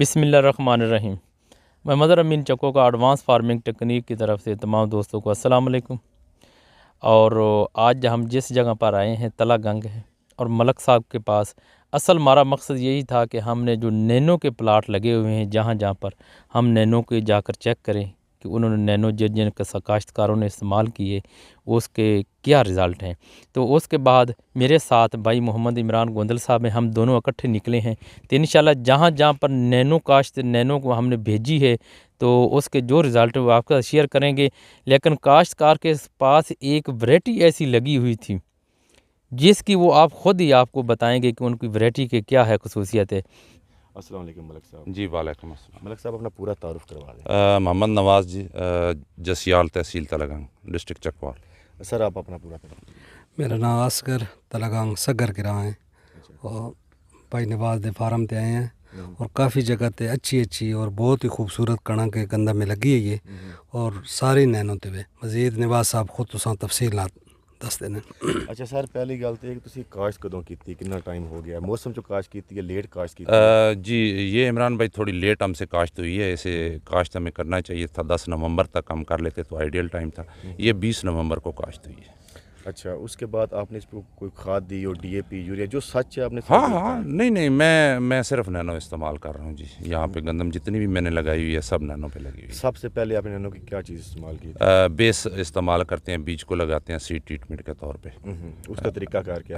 बिस्मिल्लाहिर्रहमानिर्रहीम। मैं मदर अमीन चक्को का एडवांस फार्मिंग टेक्निक की तरफ से तमाम दोस्तों को अस्सलाम वालेकुम। और आज हम जिस जगह पर आए हैं तला गंग है और मलक साहब के पास असल हमारा मकसद यही था कि हमने जो नैनो के प्लाट लगे हुए हैं जहाँ जहाँ पर हम नैनो के जाकर चेक करें कि उन्होंने नैनो जिन जिन काश्तकारों ने इस्तेमाल किए उसके क्या रिज़ल्ट हैं। तो उसके बाद मेरे साथ भाई मोहम्मद इमरान गोंदल साहब हैं, हम दोनों इकट्ठे निकले हैं। तो इंशाल्लाह जहाँ जहाँ पर नैनो को हमने भेजी है तो उसके जो रिज़ल्ट है वो आपके साथ शेयर करेंगे। लेकिन काश्तकार के पास एक वैरायटी ऐसी लगी हुई थी जिसकी वो आप ख़ुद ही आपको बताएंगे कि उनकी वैरायटी के क्या है खसूसियत है। अस्सलाम वालेकुम मलक साहब। जी वालेकुम अस्सलाम। मलक साहब अपना पूरा तारुफ करवा दें। मोहम्मद नवाज़ जी, जसियाल तहसील तलागंग, डिस्ट्रिक्ट चकवाल। सर आप अपना पूरा तारुफ। मेरा नाम असगर तलागंग सगर के रहा है और भाई नवाज दे फार्म ते आए हैं और काफ़ी जगह ते अच्छी और बहुत ही खूबसूरत कणक के गंदा में लगी है ये और सारी नैनो ते वे मजीद नवाज साहब खुद तुसां तफसीलात दस देने। अच्छा सर, पहली गल तो कि तुसी काश्त कदों कीती, कितना टाइम हो गया, मौसम चो काश्त कीती है, लेट काश्त कीती है? जी ये इमरान भाई थोड़ी लेट हमसे काश्त हुई है। इसे काश्त हमें करना चाहिए था 10 नवंबर तक हम कर लेते तो आइडियल टाइम था। ये 20 नवंबर को काश्त हुई है। अच्छा, उसके बाद आपने इस पर कोई खाद दी और डीएपी यूरिया जो सच है आपने? हाँ, नहीं मैं सिर्फ नैनो इस्तेमाल कर रहा हूँ जी। यहाँ पे गंदम जितनी भी मैंने लगाई हुई है सब नैनो पे लगी हुई है। सबसे पहले आपने नैनो की क्या चीज़ इस्तेमाल की? बेस इस्तेमाल करते हैं, बीज को लगाते हैं सीड ट्रीटमेंट के तौर पे। उसका तरीका कार क्या?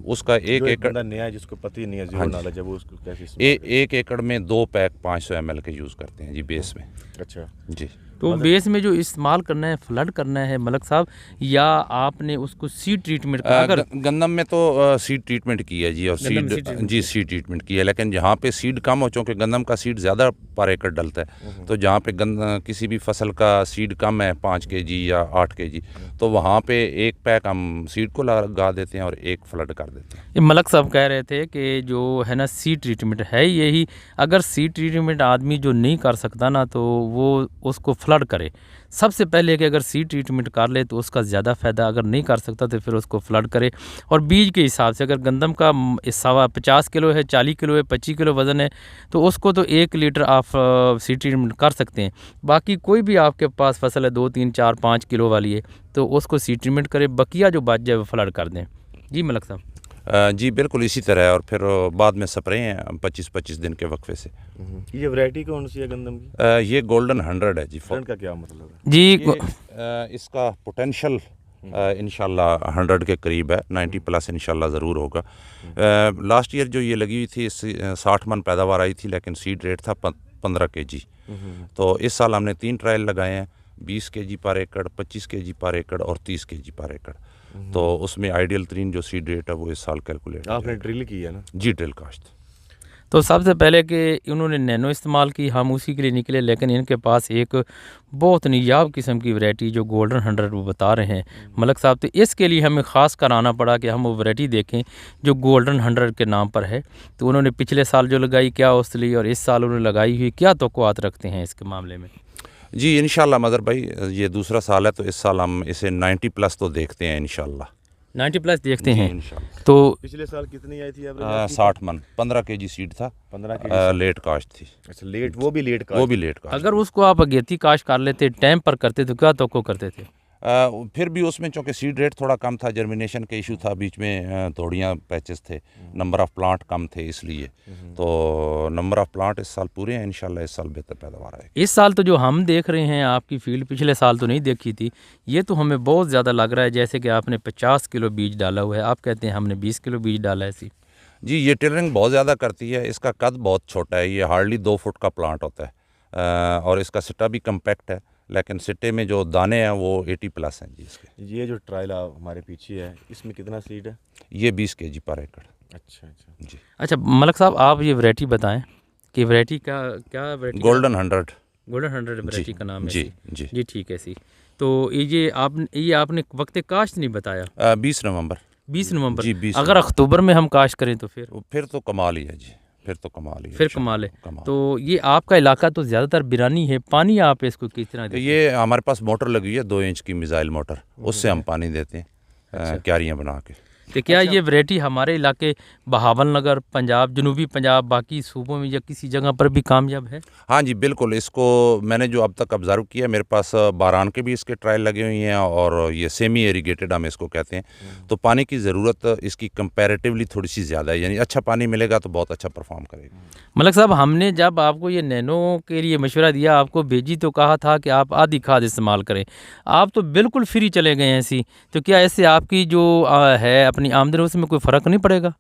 उसका एक एकड़ नया है जिसको पता ही नहीं है, जीरो नॉलेज है, वो उसको कैसे? एक एकड़ में 2 पैक 500 ml के यूज़ करते हैं जी बेस में। अच्छा जी, तो बेस में जो इस्तेमाल करना है फ्लड करना है मलक साहब, या आपने उसको सीड ट्रीटमेंट अगर गंदम में तो सीड ट्रीटमेंट की है जी, और सीड ट्रीटमेंट की है। लेकिन जहाँ पे सीड कम हो, चूँकि गंदम का सीड ज़्यादा पर एकड़ डलता है, तो जहाँ पे किसी भी फसल का सीड कम है 5 kg या 8 kg, तो वहाँ पे एक पैक हम सीड को लगा देते हैं और एक फ्लड कर देते हैं। ये मलक साहब कह रहे थे कि जो है ना सीड ट्रीटमेंट है यही, अगर सीड ट्रीटमेंट आदमी जो नहीं कर सकता ना तो वो उसको फ्लड करे सबसे पहले, कि अगर सीड ट्रीटमेंट कर ले तो उसका ज़्यादा फ़ायदा, अगर नहीं कर सकता तो फिर उसको फ्लड करे। और बीज के हिसाब से अगर गंदम का 50 किलो है, 40 किलो है, 25 किलो वज़न है तो उसको तो 1 लीटर आप सीड ट्रीटमेंट कर सकते हैं। बाकी कोई भी आपके पास फसल है 2, 3, 4, 5 किलो वाली है तो उसको सीड ट्रीटमेंट करें, बकिया जो बच जाए वो फ्लड कर दें। जी मलक साहब। जी बिल्कुल इसी तरह है। और फिर बाद में स्प्रे हैं 25-25 दिन के वक्फे से। ये वैरायटी कौन सी है गंदम की? ये गोल्डन 100 है जी। का क्या मतलब है जी? इसका पोटेंशियल इंशाल्लाह 100 के करीब है, 90+ इंशाल्लाह ज़रूर होगा। लास्ट ईयर जो ये लगी हुई थी 60 मन पैदावार आई थी, लेकिन सीड रेट था 15 kg। तो इस साल हमने 3 ट्रायल लगाए हैं, 20 kg पर एकड़, 25 kg पर एकड़ और 30 kg पर एकड़। तो उसमें आइडियल तरीन जो सीड रेट है वो इस साल कैलकुलेट। आपने ड्रिल की है ना? जी, ड्रिल काश्त। तो सबसे पहले कि उन्होंने नैनो इस्तेमाल की, हम उसी के लिए निकले, लेकिन इनके पास एक बहुत नियाब किस्म की वैरायटी जो गोल्डन 100 वो बता रहे हैं मलक साहब, तो इसके लिए हमें ख़ास कर आना पड़ा कि हम वो वैरायटी देखें जो गोल्डन 100 के नाम पर है। तो उन्होंने पिछले साल जो लगाई क्या उसली और इस साल उन्होंने लगाई हुई क्या तवक्कुआत रखते हैं इसके मामले में? जी इंशाल्लाह मदर भाई, ये दूसरा साल है तो इस साल हम इसे 90+ तो देखते हैं इंशाल्लाह। 90+ देखते हैं इंशाल्लाह। तो पिछले साल कितनी आई थी? 60 मन, 15 kg सीड था, 15 kg लेट काश्त थी। अच्छा, लेट, वो भी लेट काश्त। अगर उसको आप अगेती काश्त कर लेते, टाइम पर करते तो क्या तवक्को करते थे? फिर भी उसमें चूँकि सीड रेट थोड़ा कम था, जर्मिनेशन के इशू था, बीच में थोड़ियाँ पैचेस थे, नंबर ऑफ़ प्लांट कम थे, इसलिए तो नंबर ऑफ़ प्लांट इस साल पूरे हैं इंशाल्लाह। इस साल बेहतर पैदावार आएगी। इस साल तो जो हम देख रहे हैं आपकी फील्ड, पिछले साल तो नहीं देखी थी, ये तो हमें बहुत ज़्यादा लग रहा है जैसे कि आपने 50 किलो बीज डाला हुआ है, आप कहते हैं हमने 20 किलो बीज डाला है। सी जी, ये टिलरिंग बहुत ज़्यादा करती है, इसका कद बहुत छोटा है, ये हार्डली 2 फुट का प्लांट होता है, और इसका सिट्टा भी कम्पैक्ट है, लेकिन सिट्टे में जो दाने हैं वो 80+ हैं जी इसके। ये जो ट्रायल हमारे पीछे है इसमें कितना सीड है? ये 20 kg पर एकड़। अच्छा जी। अच्छा मलक साहब, आप ये वैरायटी बताएं कि वैरायटी क्या वैरायटी? गोल्डन 100। गोल्डन 100 वैरायटी का नाम है? जी जी ठीक है सी। तो ये आपने वक्त काश्त नहीं बताया? 20 नवंबर। 20 नवंबर जी, 20 अगर अक्टूबर में हम काश्त करें तो फिर तो कमाल ही है जी, फिर तो कमाल ही है। फिर कमाल है। तो ये आपका इलाका तो ज़्यादातर बिरानी है, पानी आप इसको किस तरह देते हैं? ये हमारे पास मोटर लगी हुई है 2 इंच की मिसाइल मोटर, उससे हम पानी देते हैं, क्यारियाँ बना के। तो क्या ये वैरायटी हमारे इलाके बहावल नगर, पंजाब, जनूबी पंजाब, बाकी सूबों में या किसी जगह पर भी कामयाब है? हाँ जी बिल्कुल, इसको मैंने जो अब तक ऑब्ज़र्व किया, मेरे पास बारान के भी इसके ट्रायल लगे हुए हैं और ये सेमी इरीगेटेड हम इसको कहते हैं। तो पानी की ज़रूरत इसकी कंपैरेटिवली थोड़ी सी ज़्यादा है, यानी अच्छा पानी मिलेगा तो बहुत अच्छा परफॉर्म करेगा। मलक साहब, हमने जब आपको ये नैनो के लिए मशवरा दिया, आपको भेजी तो कहा था कि आप आधी खाद इस्तेमाल करें। आप तो बिल्कुल फ्री चले गए हैं ऐसी, तो क्या इससे आपकी जो है अपनी आमदनी उसमें कोई फ़र्क नहीं पड़ेगा?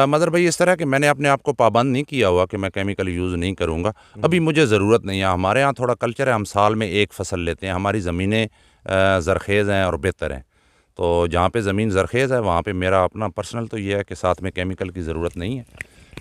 मदर भाई, इस तरह कि मैंने अपने आप को पाबंद नहीं किया हुआ कि मैं केमिकल यूज़ नहीं करूँगा। अभी मुझे ज़रूरत नहीं है। हमारे यहाँ थोड़ा कल्चर है, हम साल में एक फ़सल लेते हैं। हमारी ज़मीनें ज़रख़ेज़ हैं और बेहतर हैं। तो जहाँ पे ज़मीन ज़रख़ेज़ है वहाँ पे मेरा अपना पर्सनल तो ये है कि साथ में केमिकल की ज़रूरत नहीं है,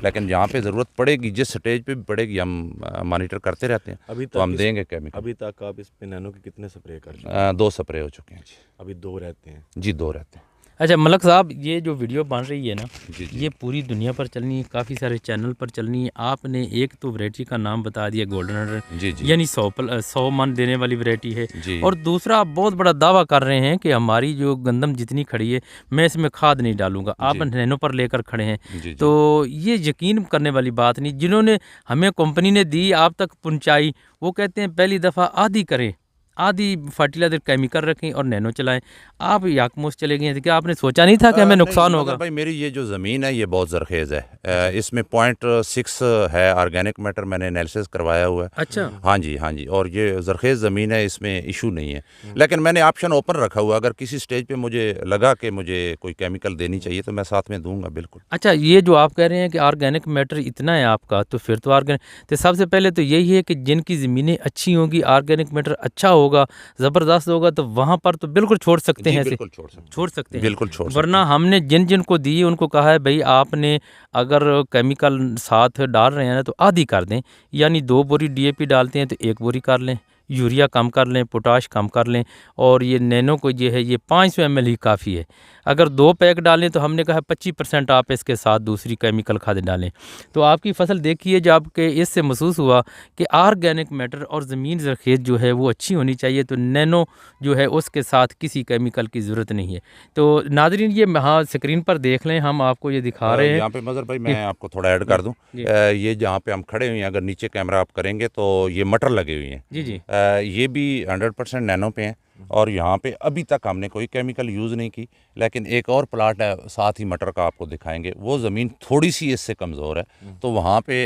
लेकिन जहाँ पे ज़रूरत पड़ेगी, जिस स्टेज पे भी पड़ेगी, हम मॉनिटर करते रहते हैं। अभी तो तक हम देंगे केमिकल। अभी तक आप इस पे नैनो के कितने स्प्रे कर चुके हैं? 2 स्प्रे हो चुके हैं जी। अभी 2 रहते हैं। जी 2 रहते हैं। अच्छा मलक साहब, ये जो वीडियो बन रही है ना, जी जी ये पूरी दुनिया पर चलनी है, काफ़ी सारे चैनल पर चलनी है। आपने एक तो वैरायटी का नाम बता दिया गोल्डन हंड्रेड, जी जी यानी 100 मन देने वाली वैरायटी है। जी। और दूसरा, आप बहुत बड़ा दावा कर रहे हैं कि हमारी जो गंदम जितनी खड़ी है, मैं इसमें खाद नहीं डालूंगा। आप जी। नैनो पर लेकर खड़े हैं, जी जी। तो ये यकीन करने वाली बात नहीं। जिन्होंने हमें कंपनी ने दी, आप तक पहुँचाई, वो कहते हैं पहली दफ़ा आधी करें, आधी फर्टिलाइजर केमिकल रखें और नैनो चलाएं। आप याकमोश चले गए हैं, तो क्या आपने सोचा नहीं था कि हमें नुकसान नहीं, होगा? मगर भाई मेरी ये जो ज़मीन है ये बहुत ज़रख़ेज़ है। इसमें 0.6 है ऑर्गेनिक मैटर, मैंने एनालिसिस करवाया हुआ है। अच्छा। हाँ जी हाँ जी, और ये ज़रख़ेज़ ज़मीन है, इसमें इशू नहीं है। लेकिन मैंने ऑप्शन ओपन रखा हुआ, अगर किसी स्टेज पे मुझे लगा कि मुझे कोई केमिकल देनी चाहिए तो मैं साथ में दूंगा बिल्कुल। अच्छा, ये जो आप कह रहे हैं कि ऑर्गेनिक मैटर इतना है आपका, तो फिर तो ऑर्गेनिक, तो सबसे पहले तो यही है कि जिनकी ज़मीनें अच्छी होंगी, ऑर्गेनिक मैटर अच्छा होगा, ज़बरदस्त होगा, तो वहाँ पर तो बिल्कुल छोड़ सकते जी हैं ऐसे, बिल्कुल छोड़ सकते छोड़ सकते हैं। बिल्कुल छोड़ सकते वरना हमने जिन जिन को दी उनको कहा है भाई आपने अगर केमिकल साथ डाल रहे हैं ना तो आधी कर दें, यानी 2 बोरी DAP डालते हैं तो 1 बोरी कर लें, यूरिया कम कर लें, पोटाश कम कर लें, और ये नैनो को ये है ये 500 ml ही काफ़ी है। अगर 2 पैक डालें तो हमने कहा 25% आप इसके साथ दूसरी केमिकल खाद डालें। तो आपकी फसल देखिए, जो आपके इससे महसूस हुआ कि ऑर्गेनिक मैटर और ज़मीन ज़रख़ेज़ जो है वो अच्छी होनी चाहिए, तो नैनो जो है उसके साथ किसी केमिकल की ज़रूरत नहीं है। तो नाज़रीन, ये हाँ स्क्रीन पर देख लें, हम आपको ये दिखा रहे हैं। यहाँ पे मज़र भाई मैं आपको थोड़ा ऐड कर दूं, ये जहाँ पे हम खड़े हुए हैं, अगर नीचे कैमरा आप करेंगे तो ये मटर लगे हुए हैं। जी जी। ये भी 100% नैनो पे हैं, और यहाँ पे अभी तक हमने कोई केमिकल यूज़ नहीं की। लेकिन एक और प्लाट है साथ ही मटर का, आपको दिखाएंगे, वो ज़मीन थोड़ी सी इससे कमज़ोर है, तो वहाँ पे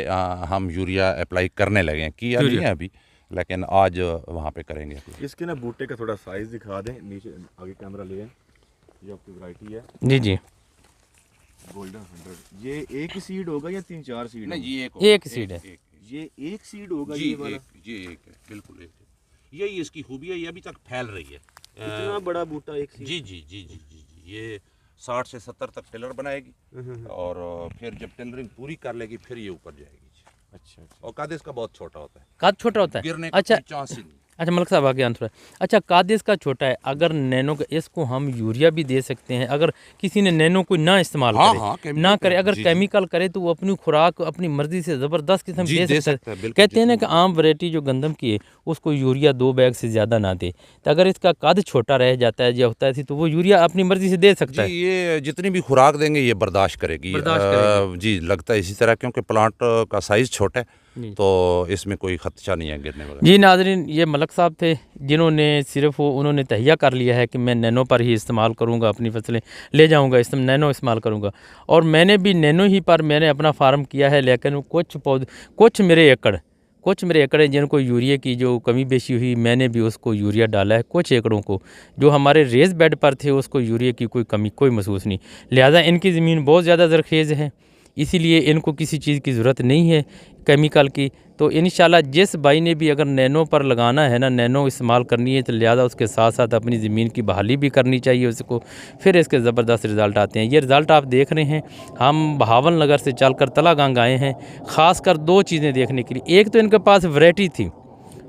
हम यूरिया अप्लाई करने लगे हैं, किया नहीं है अभी, लेकिन आज वहाँ पे करेंगे। इसके ना बूटे का थोड़ा साइज दिखा दें, नीचे आगे कैमरा ले आएं। ये आपकी वैरायटी है जी जी। गोल्डन 100। ये एक ही सीड होगा या 3-4 सीड? नहीं, ये एक सीड है। ये एक सीड होगा जी, ये वाला? ये एक है, बिल्कुल एक है। यही इसकी खूबी है, ये अभी तक फैल रही है। इतना बड़ा बूटा एक सीड? जी जी जी जी जी जी, ये 60 से 70 तक टेलर बनाएगी, और फिर जब टेलरिंग पूरी कर लेगी फिर ये ऊपर जाएगी। अच्छा अच्छा। और कद इसका बहुत छोटा होता है, कद छोटा होता है? गिरने का अच्छा कोई चांस ही नहीं। अच्छा मलक साहब, आगे आंसर है। अच्छा, कादिस का छोटा है, अगर नैनो का इसको हम यूरिया भी दे सकते हैं, अगर किसी ने नैनो को ना इस्तेमाल हाँ, करे, हाँ, केमिकल ना करे, पे, अगर जी, जी। केमिकल करे तो वो अपनी खुराक अपनी मर्जी से ज़बरदस्त किस्म जी, दे सकता है। बिल्कुल, कहते हैं ना कि जितनी- आम वैरायटी जो गंदम की है उसको यूरिया 2 बैग से ज़्यादा ना दे, तो अगर इसका कद छोटा रह जाता है या होता है तो वो यूरिया अपनी मर्जी से दे सकता जी, है। ये जितनी भी खुराक देंगे ये बर्दाश्त करेगी। जी, लगता है इसी तरह, क्योंकि प्लांट का साइज़ छोटा है, तो इसमें कोई खदशा नहीं है गिरने वगैरह। जी नाज़रीन, ये मलक साहब थे जिन्होंने सिर्फ उन्होंने तहिया कर लिया है कि मैं नैनो पर ही इस्तेमाल करूंगा, अपनी फसलें ले जाऊंगा, इसमें नैनो इस्तेमाल करूंगा। और मैंने भी नैनो ही पर मैंने अपना फार्म किया है, लेकिन कुछ मेरे एकड़ हैं जिनको यूरिया की जो कमी बेशी हुई, मैंने भी उसको यूरिया डाला है। कुछ एकड़ों को जो हमारे रेस बेड पर थे उसको यूरिया की कोई कमी कोई महसूस नहीं। लिहाजा इनकी ज़मीन बहुत ज़्यादा ज़रख़ेज़ है, इसीलिए इनको किसी चीज़ की ज़रूरत नहीं है केमिकल की। तो इंशाल्लाह जिस भाई ने भी अगर नैनो पर लगाना है ना, नैनो इस्तेमाल करनी है, तो लिहाजा उसके साथ साथ अपनी ज़मीन की बहाली भी करनी चाहिए उसको, फिर इसके ज़बरदस्त रिज़ल्ट आते हैं। ये रिज़ल्ट आप देख रहे हैं, हम बहावल नगर से चलकर तलागंग आए हैं ख़ासकर 2 चीज़ें देखने के लिए। एक तो इनके पास वैरायटी थी,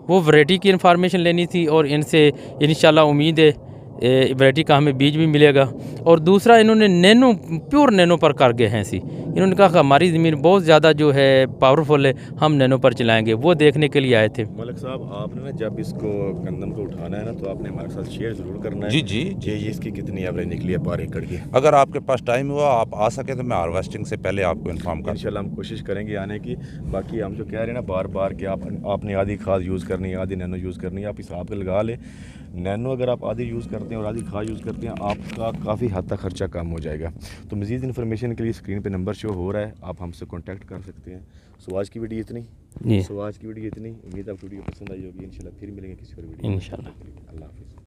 वो वैरायटी की इन्फॉर्मेशन लेनी थी, और इनसे इंशाल्लाह उम्मीद है वैरायटी का हमें बीज भी मिलेगा। और दूसरा इन्होंने नैनो प्योर नैनो पर कर गए हैं सी, इन्होंने कहा कि हमारी ज़मीन बहुत ज़्यादा जो है पावरफुल है, हम नैनो पर चलाएंगे, वो देखने के लिए आए थे। मलिक साहब आपने ना जब इसको गंदम को उठाना है ना तो आपने हमारे साथ शेयर ज़रूर करना है जी जी कि ये इसकी कितनी एवरेज निकली है पर एकड़ की। अगर आपके पास टाइम हुआ आप आ सके तो मैं हार्वेस्टिंग से पहले आपको इन्फॉर्म कर इंशाल्लाह हम कोशिश करेंगे आने की। बाकी हम जो कह रहे हैं ना बार बार कि आपने आधी खाद यूज़ करनी है, आधी नैनो यूज़ करनी है, आप हिसाब से लगा लें। नैनो अगर आप आधी यूज़ करते हैं और आधी खाद यूज़ करते हैं आपका काफ़ी हद तक खर्चा कम हो जाएगा। तो मज़ीद इन्फॉर्मेशन के लिए स्क्रीन पे नंबर शो हो रहा है, आप हमसे कांटेक्ट कर सकते हैं। सो आज की वीडियो इतनी जी उम्मीद आपको वीडियो पसंद आई होगी। इंशाल्लाह फिर मिलेंगे किसी और वीडियो में। इंशाल्लाह। अल्लाह हाफ़िज़।